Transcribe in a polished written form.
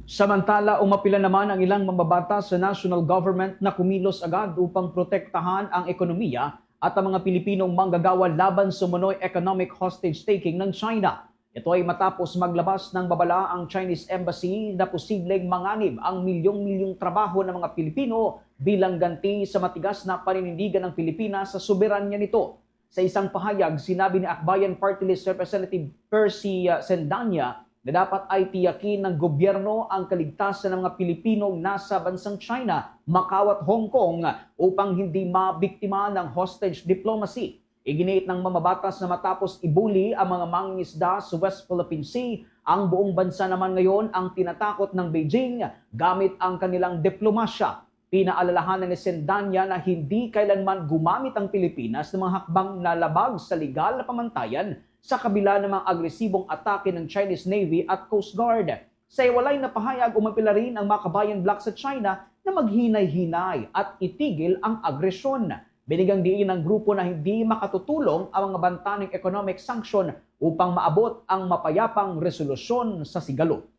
Samantala, umapila naman ang ilang mambabatas sa national government na kumilos agad upang protektahan ang ekonomiya at ang mga Pilipinong manggagawa laban sa umunoy economic hostage-taking ng China. Ito ay matapos maglabas ng babala ang Chinese Embassy na posibleng manganib ang milyong-milyong trabaho ng mga Pilipino bilang ganti sa matigas na paninindigan ng Pilipinas sa soberanya nito. Sa isang pahayag, sinabi ni Akbayan Party List Representative Percy Sendanya na dapat ay tiyakin ng gobyerno ang kaligtasan ng mga Pilipinong nasa bansang China, Macau at Hong Kong upang hindi mabiktima ng hostage diplomacy. Iginiit ng mamabatas na matapos ibuli ang mga mangingisda sa West Philippine Sea, ang buong bansa naman ngayon ang tinatakot ng Beijing gamit ang kanilang diplomasya. Pinaalalahanan ni Sendanya na hindi kailanman gumamit ang Pilipinas ng mga hakbang na labag sa legal na pamantayan sa kabila ng mga agresibong atake ng Chinese Navy at Coast Guard. Sa iwalay na pahayag, umapila rin ang Makabayan Bloc sa China na maghinay-hinay at itigil ang agresyon. Binigang diin ng grupo na hindi makatutulong ang mga banta ng economic sanction upang maabot ang mapayapang resolusyon sa sigalo.